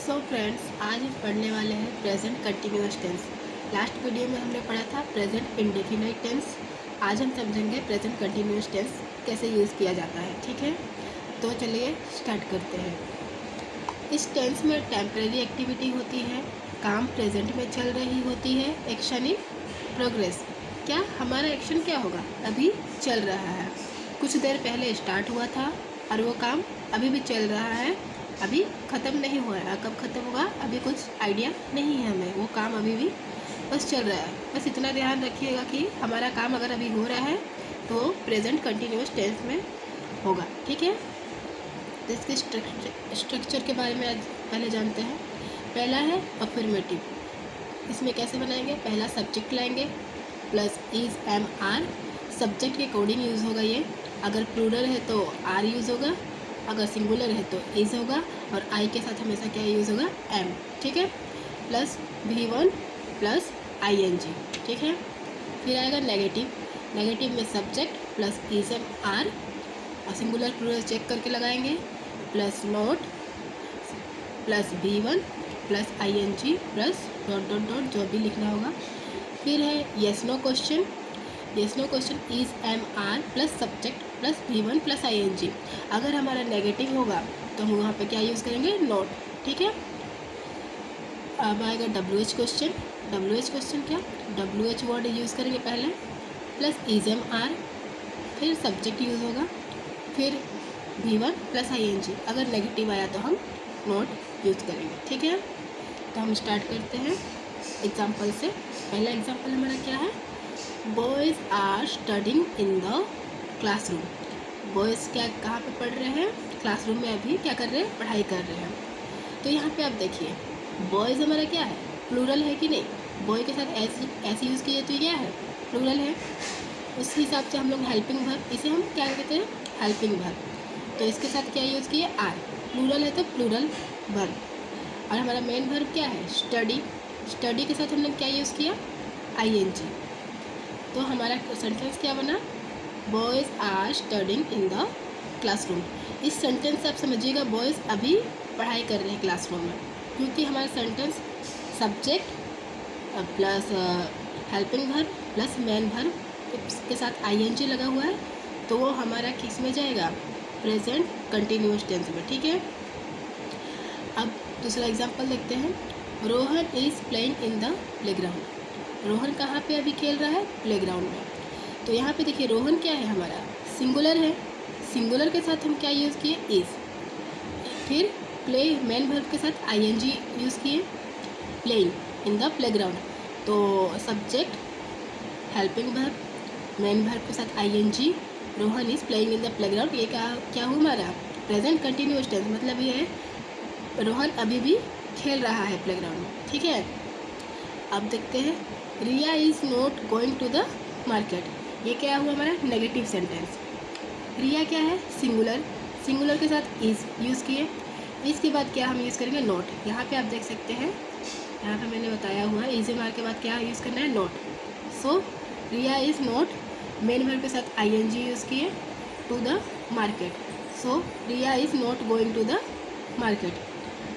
So friends, आज हम पढ़ने वाले हैं present continuous tense. Last video में हमने पढ़ा था प्रेजेंट इंडेफिनाइट टेंस। आज हम समझेंगे प्रेजेंट कंटिन्यूअस टेंस कैसे यूज़ किया जाता है। ठीक है, तो चलिए स्टार्ट करते हैं। इस टेंस में टेम्परेरी एक्टिविटी होती है, काम प्रेजेंट में चल रही होती है, एक्शन इन प्रोग्रेस। क्या हमारा एक्शन क्या होगा? अभी चल रहा है, कुछ देर पहले स्टार्ट हुआ था और वो काम अभी भी चल रहा है, अभी ख़त्म नहीं हुआ है। कब ख़त्म होगा अभी कुछ आइडिया नहीं है हमें, वो काम अभी भी बस चल रहा है। बस इतना ध्यान रखिएगा कि हमारा काम अगर अभी हो रहा है तो प्रेजेंट कंटिन्यूअस टेंस में होगा। ठीक है, तो इसके स्ट्रक्चर के बारे में आज पहले जानते हैं। पहला है अफर्मेटिव। इसमें कैसे बनाएंगे? पहला सब्जेक्ट लाएंगे plus is am are, subject के अकॉर्डिंग यूज़ होगा ये। अगर प्लूरल है तो आर यूज़ होगा, अगर सिंगुलर है तो इज़ होगा, और आई के साथ हमेशा क्या यूज़ होगा? एम। ठीक है, प्लस V1 प्लस ING। ठीक है, फिर आएगा नेगेटिव। नेगेटिव में subject plus is am are, और सिंगुलर प्लूरल चेक करके लगाएंगे, plus not plus V1 plus ING plus dot dot dot जो भी लिखना होगा। फिर है yes no question. Yes no question is am are plus subject plus V1 plus ING। अगर हमारा नेगेटिव होगा तो हम वहाँ पे क्या यूज़ करेंगे? नोट। ठीक है, अब आएगा WH क्वेश्चन। WH क्वेश्चन क्या? WH वर्ड यूज़ करेंगे पहले, प्लस इज़ एम आर, फिर सब्जेक्ट यूज़ होगा, फिर V1 प्लस ING। अगर नेगेटिव आया तो हम नोट यूज़ करेंगे। ठीक है, तो हम स्टार्ट करते हैं एग्जाम्पल से। पहला एग्जाम्पल हमारा क्या है? Boys are studying in the classroom. Boys क्या कहाँ पे पढ़ रहे हैं? क्लासरूम में अभी क्या कर रहे हैं? पढ़ाई कर रहे हैं। तो यहाँ पे आप देखिए, बॉयज़ हमारा क्या है? प्लूरल है कि नहीं? बॉय के साथ ऐसे यूज़ किए तो ये क्या है? प्लूरल है। उस हिसाब से हम लोग हेल्पिंग वर्ब, इसे हम क्या कहते हैं? Helping verb. तो इसके साथ क्या यूज़ किए? आर। प्लूरल है तो प्लूरल वर्ब। और हमारा मेन वर्ब क्या है? स्टडी। स्टडी के साथ हमने क्या यूज़ किया? ING। तो हमारा सेंटेंस क्या बना? Boys are studying in the classroom. इस सेंटेंस से आप समझिएगा बॉयज़ अभी पढ़ाई कर रहे हैं क्लासरूम में, क्योंकि हमारा sentence subject plus helping verb plus main verb के साथ ING लगा हुआ है, तो वो हमारा किस में जाएगा? प्रेजेंट कंटिन्यूअस टेंस में। ठीक है, अब दूसरा एग्जांपल देखते हैं। Rohan is playing in the playground. Rohan कहाँ पे अभी खेल रहा है? प्लेग्राउंड में। तो यहाँ पे देखिए रोहन क्या है? हमारा सिंगुलर है। सिंगुलर के साथ हम क्या यूज़ किए? इज़। फिर प्ले मेन वर्ब के साथ ING यूज़ किए, प्लेइंग इन द प्लेग्राउंड। तो subject helping verb main verb के साथ ING, Rohan is playing in the playground. ये क्या हुआ? हमारा प्रेजेंट कंटिन्यूअस टेंस। मतलब ये है रोहन अभी भी खेल रहा है प्लेग्राउंड में। ठीक है, अब देखते हैं। Riya is not going to the market. ये क्या हुआ? हमारा नेगेटिव सेंटेंस। रिया क्या है? सिंगुलर। सिंगुलर के साथ इज़ यूज़ किए। इसके बाद क्या हम यूज़ करेंगे? नोट। यहाँ पे आप देख सकते हैं, यहाँ पे मैंने बताया हुआ है इज़ एम आर के बाद क्या यूज़ करना है? Note. So Riya is not, main verb के साथ ING यूज़ किए, to the market. So Riya is not going to the market.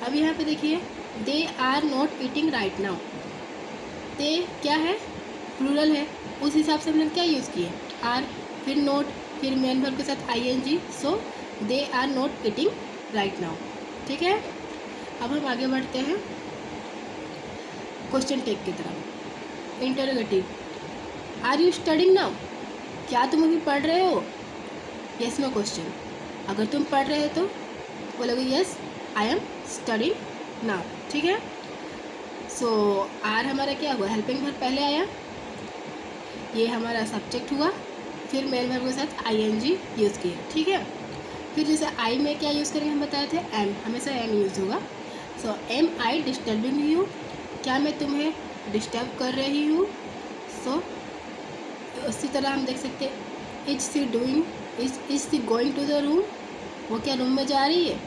अब यहाँ पे देखिए, they are not eating right now. They क्या है? प्लूरल है। उस हिसाब से हमने क्या यूज़ किए? आर, फिर नोट, फिर मेन वर्ब के साथ ING। So they are not eating right now. ठीक है, अब हम आगे बढ़ते हैं क्वेश्चन टेक की तरफ। Interrogative. Are you studying now? क्या तुम अभी पढ़ रहे हो? Yes no question. अगर तुम पढ़ रहे हो तो बोलोगे yes I am studying now. ठीक है, सो आर हमारा क्या हुआ? हेल्पिंग वर्ब पहले आया, ये हमारा सब्जेक्ट हुआ, फिर मेन वर्ब के साथ ING यूज़ किया। ठीक है, फिर जैसे आई में क्या यूज़ करेंगे? हम बताए थे एम, हमेशा एम यूज़ होगा। सो एम आई डिस्टर्बिंग यू? क्या मैं तुम्हें डिस्टर्ब कर रही हूँ? सो उसी तरह हम देख सकते हैं, is she doing, is she going to the room? वो क्या रूम में जा रही है?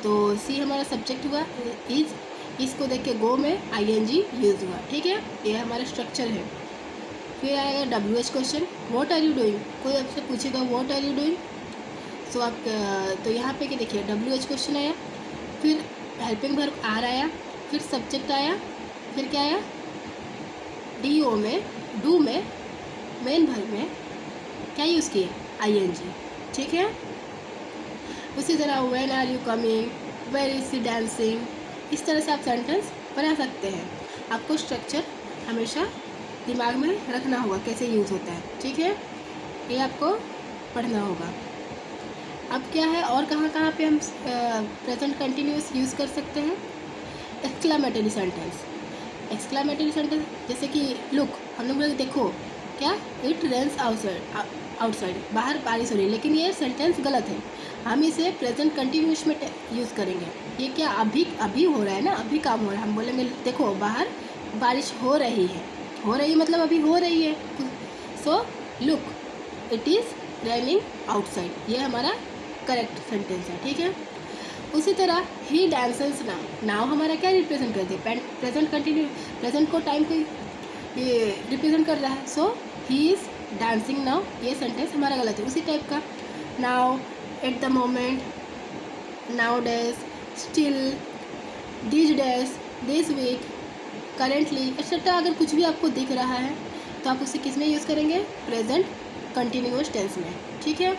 तो सी हमारा सब्जेक्ट हुआ, इज, इसको देख के गो में ING यूज़ हुआ। ठीक है, ये हमारा स्ट्रक्चर है। फिर आएगा WH question. What are you doing? कोई आपसे पूछेगा what are you doing, so आप तो यहाँ पे क्या देखिए WH क्वेश्चन आया, फिर हेल्पिंग वर्ब आर आया, फिर सब्जेक्ट आया, फिर क्या आया, डीओ में, डू में, मेन वर्ब में क्या यूज़ किया, आईएनजी। ठीक है। उसी तरह when are you coming, where is she dancing, इस तरह से आप सेंटेंस बना सकते हैं। आपको स्ट्रक्चर हमेशा दिमाग में रखना होगा कैसे यूज़ होता है। ठीक है, ये आपको पढ़ना होगा। अब क्या है और कहाँ कहाँ पे हम प्रेजेंट कंटिन्यूस यूज़ कर सकते हैं, एक्सक्लामेटरी सेंटेंस। एक्सक्लामेटरी सेंटेंस जैसे कि लुक, हम लोग बोले देखो, क्या, इट रेन्स आउटसाइड, बाहर बारिश हो रही है, लेकिन ये सेंटेंस गलत है। हम इसे प्रेजेंट कंटिन्यूस में यूज़ करेंगे। ये क्या अभी अभी हो रहा है ना, अभी काम हो रहा है, हम बोलेंगे देखो बाहर बारिश हो रही है, हो रही मतलब अभी हो रही है। So look it is raining outside, ये हमारा करेक्ट सेंटेंस है। ठीक है। उसी तरह ही डांसेस नाउ, नाउ हमारा क्या रिप्रेजेंट करते हैं, प्रेजेंट कंटिन्यू, प्रेजेंट को टाइम को ये रिप्रेजेंट कर रहा है। So he is dancing now, ये सेंटेंस हमारा गलत है। उसी टाइप का now, at the moment, nowadays, still, this days, this week, currently etcetera, अगर कुछ भी आपको दिख रहा है तो आप उसे किस में यूज़ करेंगे, प्रेजेंट कंटिन्यूअस टेंस में। ठीक है।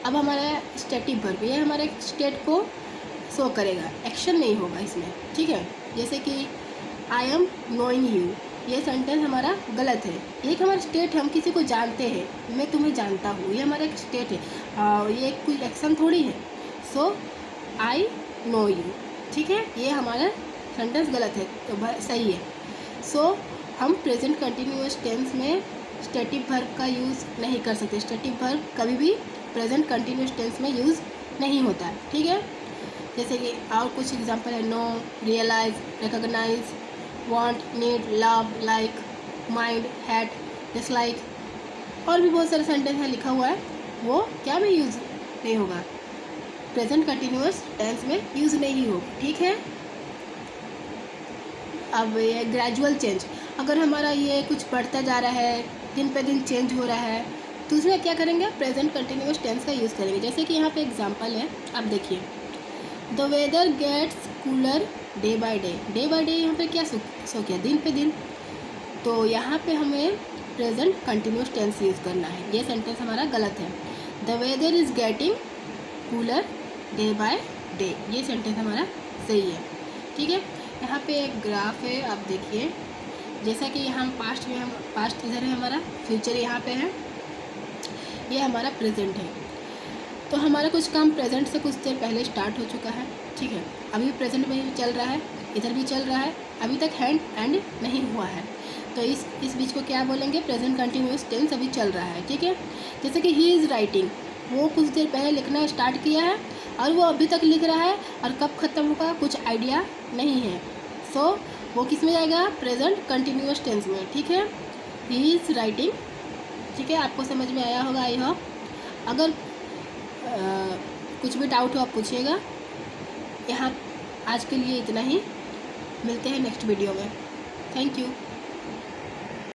अब हमारा स्टेटिव वर्ब, ये हमारे स्टेट को शो करेगा, एक्शन नहीं होगा इसमें। ठीक है। जैसे कि आई एम नोइंग यू, ये सेंटेंस हमारा गलत है। ये एक हमारा स्टेट है, हम किसी को जानते हैं, मैं तुम्हें जानता हूँ, ये हमारा एक स्टेट है, ये कोई एक्शन थोड़ी है। सो आई नो यू, ठीक है, ये हमारा सेंटेंस गलत है, तो सही है। सो हम प्रेजेंट कंटिन्यूअस टेंस में स्टेटिव वर्ब का यूज़ नहीं कर सकते। स्टेटिव वर्ब कभी भी प्रेजेंट कंटिन्यूअस टेंस में यूज़ नहीं होता है। ठीक है। जैसे कि और कुछ एग्जांपल है, know, realise, recognise, want, need, love, like, mind, hate, dislike, और भी बहुत सारे सेंटेंस है लिखा हुआ है, वो क्या में यूज़ नहीं होगा, प्रेजेंट कंटिन्यूअस टेंस में यूज़ नहीं होगा। ठीक है। अब ये ग्रेजुअल चेंज, अगर हमारा ये कुछ बढ़ता जा रहा है, दिन पे दिन चेंज हो रहा है, तो उसमें क्या करेंगे, प्रेजेंट कंटिन्यूअस टेंस का यूज़ करेंगे। जैसे कि यहाँ पे एग्जांपल है, आप देखिए, the weather gets cooler day by day, day by day यहाँ पे क्या सो किया, दिन पे दिन, तो यहाँ पे हमें प्रेजेंट कंटिन्यूअस टेंस यूज़ करना है। ये सेंटेंस हमारा गलत है। The weather is getting cooler day by day, ये सेंटेंस हमारा सही है। ठीक है। यहाँ पे एक ग्राफ है, आप देखिए, जैसा कि यहाँ पास्ट में, हम पास्ट इधर है, हमारा फ्यूचर यहाँ पे है, ये हमारा प्रेजेंट है। तो हमारा कुछ काम प्रेजेंट से कुछ देर पहले स्टार्ट हो चुका है। ठीक है। अभी प्रेजेंट में भी चल रहा है, इधर भी चल रहा है, अभी तक एंड नहीं हुआ है, तो इस बीच को क्या बोलेंगे, प्रेजेंट कंटिन्यूअस टेंस अभी चल रहा है। ठीक है। जैसे कि ही इज़ राइटिंग, वो कुछ देर पहले लिखना स्टार्ट किया है और वो अभी तक लिख रहा है, और कब ख़त्म होगा कुछ आइडिया नहीं है। सो वो किस में जाएगा, प्रेजेंट कंटिन्यूअस टेंस में। ठीक है। He is writing. ठीक है, आपको समझ में आया होगा, आई होप। अगर कुछ भी डाउट हो आप पूछिएगा। यहाँ आज के लिए इतना ही, मिलते हैं नेक्स्ट वीडियो में। Thank you.